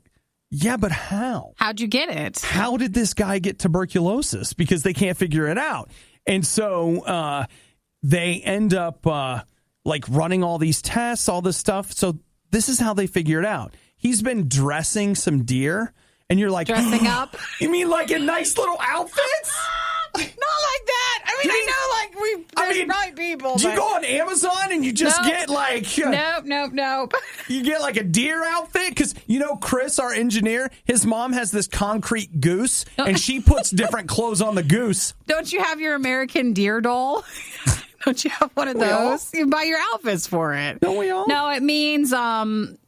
yeah, but how? How'd you get it? How did this guy get tuberculosis? Because they can't figure it out. And so they end up like running all these tests, all this stuff. So this is how they figure it out. He's been dressing some deer, and you're like... Dressing up? You mean like in nice little outfits? Not like that. I mean, I know, there's right people. Do you go on Amazon and you just get like... Nope. You get like a deer outfit? Because, you know, Chris, our engineer, his mom has this concrete goose, and she puts different clothes on the goose. Don't you have your American Deer doll? Don't you have one of those? You buy your outfits for it. Don't we all? No, it means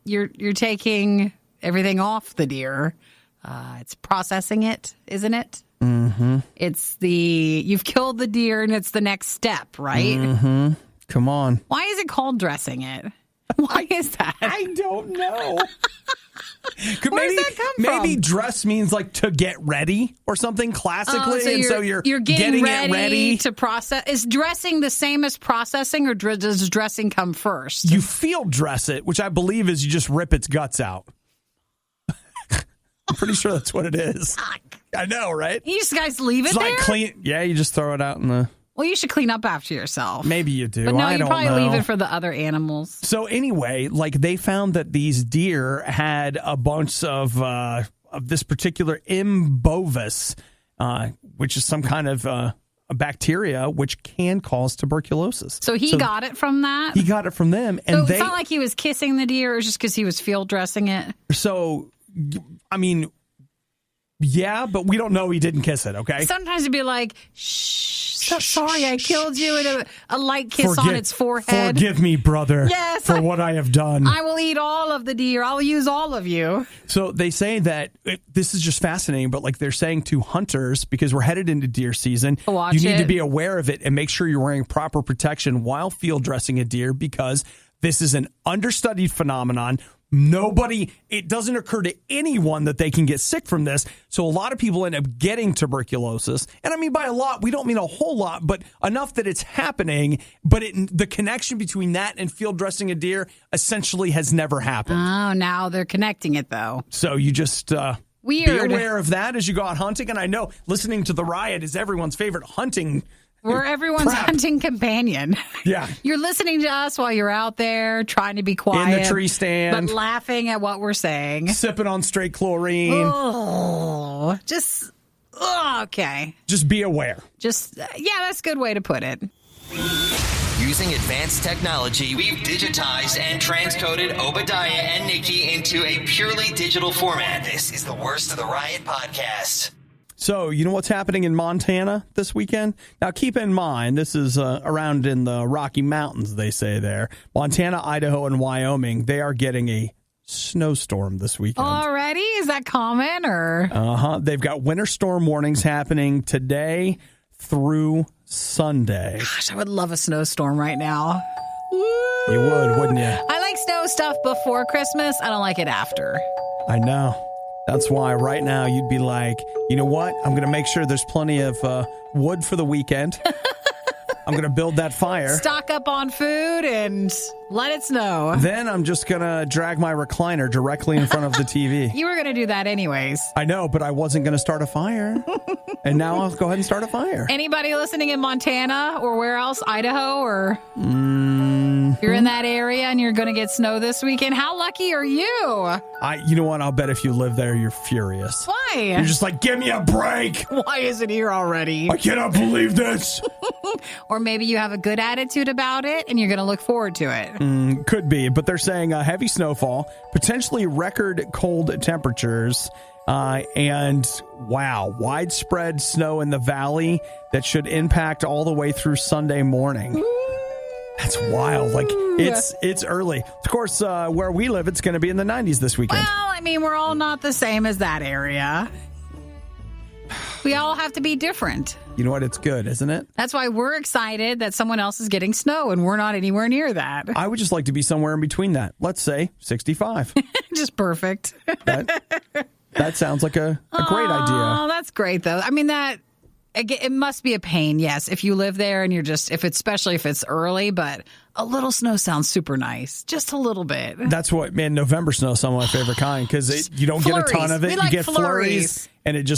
you're taking everything off the deer. It's processing it, isn't it? Mm-hmm. It's you've killed the deer, and it's the next step, right? Mm-hmm. Come on. Why is it called dressing it? Why is that? I don't know. Where does that come from? Maybe dress means like to get ready or something classically. So you're getting it ready to process. Is dressing the same as processing, or does dressing come first? You field dress it, which I believe is you just rip its guts out. I'm pretty sure that's what it is. I know, right? You just guys leave it It's there? like clean. Yeah, you just throw it out in the... Well, you should clean up after yourself. Maybe you do. But no, I you don't probably know. leave it for the other animals. So anyway, like they found that these deer had a bunch of this particular imbovis, which is some kind of a bacteria which can cause tuberculosis. So he got it from that? He got it from them. And so it's not like he was kissing the deer. It was just because he was field dressing it? So, I mean... Yeah, but we don't know he didn't kiss it, okay? Sometimes it'd be like, shh, so sorry I killed you, and a light kiss on its forehead. Forgive me, brother, Yes, for what I have done. I will eat all of the deer. I'll use all of you. So they say that, this is just fascinating, but like they're saying to hunters, because we're headed into deer season, you need to be aware of it and make sure you're wearing proper protection while field dressing a deer, because this is an understudied phenomenon. It doesn't occur to anyone that they can get sick from this. So a lot of people end up getting tuberculosis. And I mean, by a lot, we don't mean a whole lot, but enough that it's happening. But the connection between that and field dressing a deer essentially has never happened. Oh, now they're connecting it, though. So you just be aware of that as you go out hunting. And I know listening to the Riot is everyone's favorite hunting. We're everyone's hunting companion. Yeah. You're listening to us while you're out there trying to be quiet. In the tree stand. But laughing at what we're saying. Sipping on straight chlorine. Oh, okay. Just be aware. That's a good way to put it. Using advanced technology, we've digitized and transcoded Obadiah and Nikki into a purely digital format. This is the Worst of the Riot podcast. So, you know what's happening in Montana this weekend? Now, keep in mind, this is around in the Rocky Mountains, they say there. Montana, Idaho, and Wyoming, they are getting a snowstorm this weekend. Already? Is that common? Or? They've got winter storm warnings happening today through Sunday. Gosh, I would love a snowstorm right now. You would, wouldn't you? I like snow stuff before Christmas. I don't like it after. I know. That's why right now you'd be like, you know what? I'm going to make sure there's plenty of wood for the weekend. I'm going to build that fire. Stock up on food and let it snow. Then I'm just going to drag my recliner directly in front of the TV. You were going to do that anyways. I know, but I wasn't going to start a fire. And now I'll go ahead and start a fire. Anybody listening in Montana or where else? Idaho or... If you're in that area and you're going to get snow this weekend, how lucky are you? You know what? I'll bet if you live there, you're furious. Why? You're just like, give me a break. Why is it here already? I cannot believe this. Or maybe you have a good attitude about it and you're going to look forward to it. Could be, but they're saying heavy snowfall, potentially record cold temperatures, and widespread snow in the valley that should impact all the way through Sunday morning. That's wild. Like, it's early. Of course, where we live, it's going to be in the 90s this weekend. Well, I mean, we're all not the same as that area. We all have to be different. You know what? It's good, isn't it? That's why we're excited that someone else is getting snow and we're not anywhere near that. I would just like to be somewhere in between that. Let's say 65. Just perfect. That sounds like a great idea. Oh, that's great, though. I mean, it must be a pain, yes, if you live there and you're just, especially if it's early, but a little snow sounds super nice. Just a little bit. That's what, man, November snow is some of my favorite kind because you don't get a ton of it. You get flurries. And it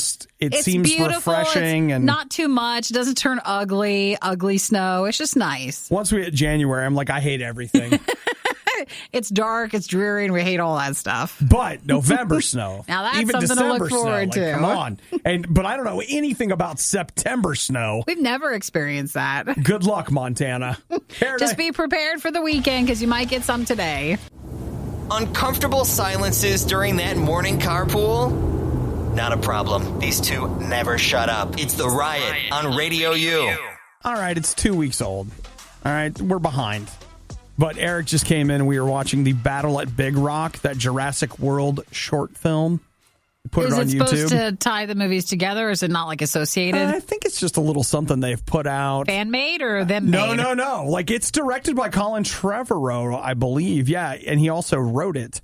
seems beautiful. refreshing. It's and not too much. It doesn't turn ugly snow. It's just nice. Once we hit January, I'm like, I hate everything. It's dark, it's dreary, and we hate all that stuff. But November snow. Now that's even something December to look forward snow, to. Come on. But I don't know anything about September snow. We've never experienced that. Good luck, Montana. Just be prepared for the weekend because you might get some today. Uncomfortable silences during that morning carpool? Not a problem. These two never shut up. It's the Riot on Radio U. All right, it's 2 weeks old. All right, we're behind. But Eric just came in and we were watching the Battle at Big Rock, that Jurassic World short film. put it on Is it YouTube. supposed to tie the movies together, or is it not like associated? I think it's just a little something they've put out. Fan made or them made? No. Like, it's directed by Colin Trevorrow, I believe. Yeah, and he also wrote it.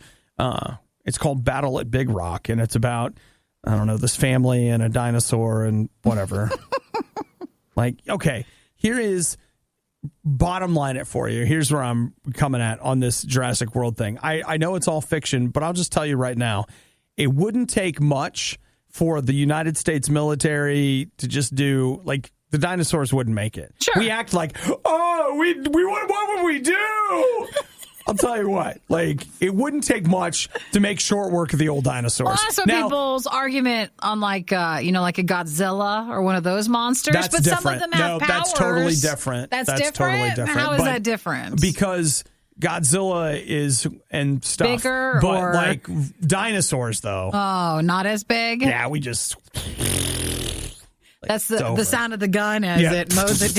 It's called Battle at Big Rock, and it's about, I don't know, this family and a dinosaur and whatever. Like, okay, here is bottom line it for you. Here's where I'm coming at on this Jurassic World thing. I know it's all fiction, but I'll just tell you right now, it wouldn't take much for the United States military to just do, like, the dinosaurs wouldn't make it. Sure. We act like, oh, what would we do? I'll tell you what, like, it wouldn't take much to make short work of the old dinosaurs. Well, that's what people's argument on, like, like a Godzilla or one of those monsters. That's but different. Some of them have powers. That's totally different. That's different? Totally different. How is that different? Because Godzilla is and stuff. Bigger but or... like dinosaurs, though. Oh, not as big? Yeah, we just... That's the sound of the gun as it mows it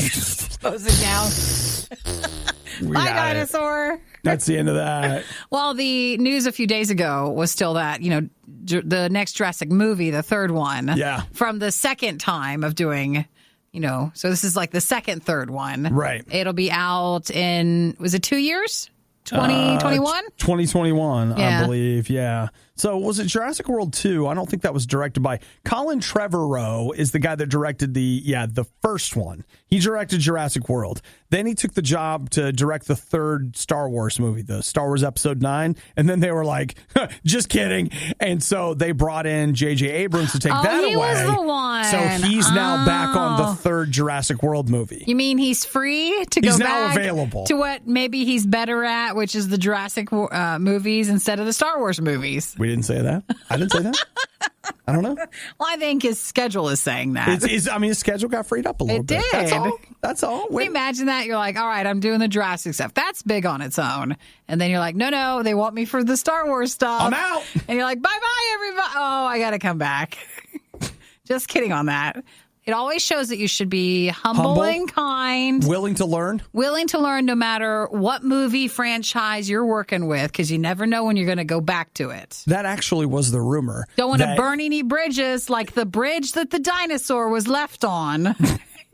down. Bye, dinosaur. That's the end of that. Well, the news a few days ago was still that, the next Jurassic movie, the third one, from the second time of doing, so this is like the third one. Right. It'll be out in, was it 2 years? 2021? 2021, I believe, yeah. So was it Jurassic World 2? I don't think that was directed by Colin Trevorrow is the guy that directed the first one. He directed Jurassic World. Then he took the job to direct the third Star Wars movie, the Star Wars Episode 9. And then they were like, just kidding. And so they brought in J.J. Abrams to take that away. He was the one. So he's now back on the third Jurassic World movie. You mean he's free to go back to what maybe he's better at, which is the Jurassic movies instead of the Star Wars movies? We didn't say that. I didn't say that. I don't know. Well, I think his schedule is saying that. His schedule got freed up a little bit. It did. That's all. Can you imagine that? You're like, all right, I'm doing the Jurassic stuff. That's big on its own. And then you're like, no, they want me for the Star Wars stuff. I'm out. And you're like, bye-bye, everybody. Oh, I got to come back. Just kidding on that. It always shows that you should be humble and kind. Willing to learn. Willing to learn no matter what movie franchise you're working with, because you never know when you're going to go back to it. That actually was the rumor. Don't want to burn any bridges like the bridge that the dinosaur was left on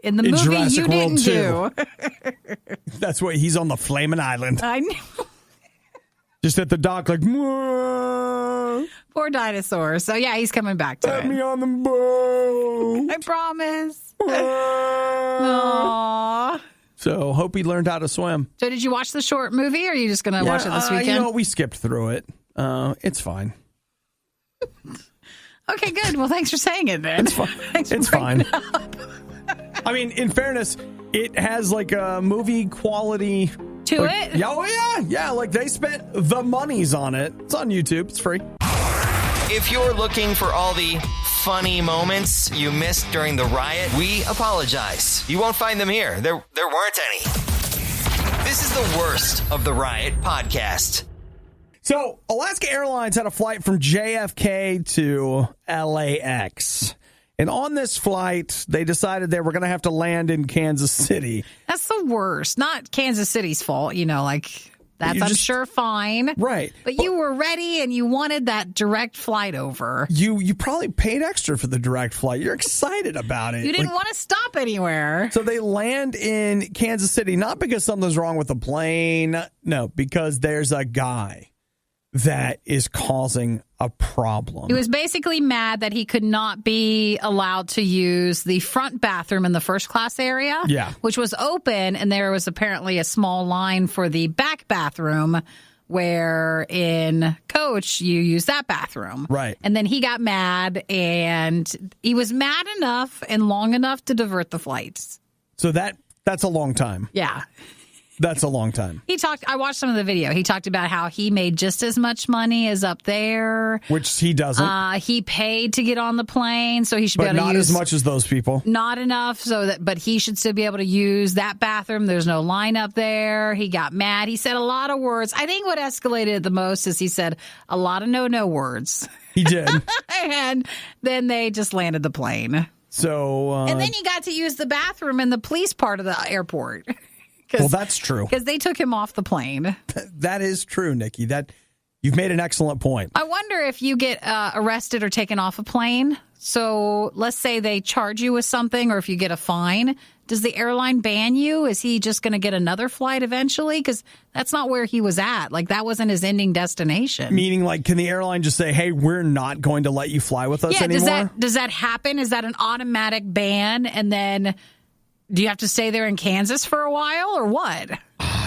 in the movie Jurassic you World didn't 2. Do. That's what he's on the flaming island. I know. Just at the dock, like, Mwah. Poor dinosaur. So, yeah, he's coming back to Let it. me on the boat. I promise. Aww. So, hope he learned how to swim. So, did you watch the short movie, or are you just going to watch it this weekend? We skipped through it. It's fine. Okay, good. Well, thanks for saying it, then. It's fine. It's fine. I mean, in fairness, it has like a movie quality... to it? Yeah, like they spent the monies on it. It's on YouTube. It's free. If you're looking for all the funny moments you missed during the riot, we apologize. You won't find them here. There weren't any. This is the worst of the Riot podcast. So, Alaska Airlines had a flight from JFK to LAX. And on this flight, they decided they were going to have to land in Kansas City. That's the worst. Not Kansas City's fault, that's, I'm sure, fine. Right. But you were ready and you wanted that direct flight over. You probably paid extra for the direct flight. You're excited about it. You didn't want to stop anywhere. So they land in Kansas City, not because something's wrong with the plane. No, because there's a guy that is causing a problem. He was basically mad that he could not be allowed to use the front bathroom in the first class area, which was open, and there was apparently a small line for the back bathroom where in coach you use that bathroom. Right. And then he got mad, and he was mad enough and long enough to divert the flights. So that's a long time. Yeah. That's a long time. I watched some of the video. He talked about how he made just as much money as up there. Which he doesn't. He paid to get on the plane, so he should be able to use... But not as much as those people. Not enough, but he should still be able to use that bathroom. There's no line up there. He got mad. He said a lot of words. I think what escalated the most is he said a lot of no words. He did. And then they just landed the plane. So... and then he got to use the bathroom in the police part of the airport. Well, that's true. Because they took him off the plane. That is true, Nikki. You've made an excellent point. I wonder if you get arrested or taken off a plane. So let's say they charge you with something, or if you get a fine, does the airline ban you? Is he just going to get another flight eventually? Because that's not where he was at. Like, that wasn't his ending destination. Meaning, like, can the airline just say, hey, we're not going to let you fly with us anymore? Does that happen? Is that an automatic ban? And then do you have to stay there in Kansas for a while, or what?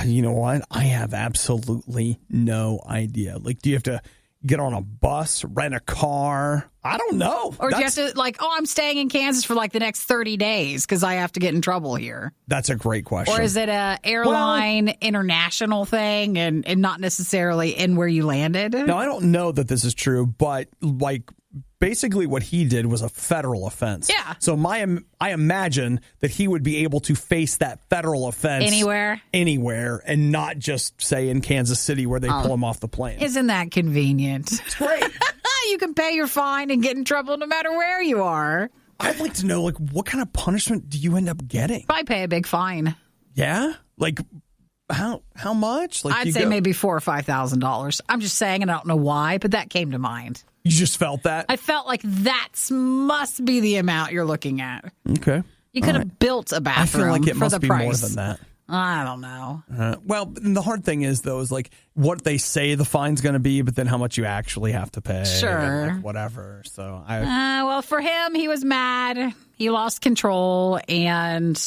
You know what? I have absolutely no idea. Like, do you have to get on a bus, rent a car? I don't know. Or do you have to, like, I'm staying in Kansas for like the next 30 days because I have to get in trouble here? That's a great question. Or is it a airline international thing and not necessarily in where you landed? No, I don't know that this is true, but like basically what he did was a federal offense. Yeah. So I imagine that he would be able to face that federal offense anywhere, and not just say in Kansas City where they pull him off the plane. Isn't that convenient? It's great. You can pay your fine and get in trouble no matter where you are. I'd like to know, like, what kind of punishment do you end up getting? Probably pay a big fine. Yeah? Like, how much? Like, I'd say maybe $4,000 or $5,000. I'm just saying, and I don't know why, but that came to mind. You just felt that? I felt like that must be the amount you're looking at. Okay. You could have built a bathroom. I feel like it for must the be price. more than that. I don't know. Well, the hard thing is, though, is like what they say the fine's going to be, but then how much you actually have to pay. Sure. And, like, whatever. So well, for him, he was mad. He lost control, and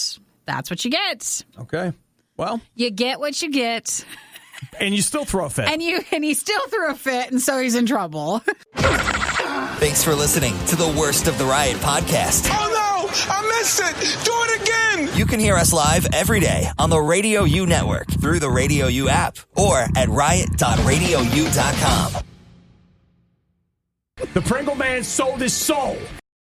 that's what you get. Okay. Well, you get what you get. And you still throw a fit. And he still threw a fit, and so he's in trouble. Thanks for listening to the Worst of the Riot podcast. Oh no! I missed it! Do it again! You can hear us live every day on the RadioU network through the RadioU app or at riot.radiou.com. The Pringle Man sold his soul.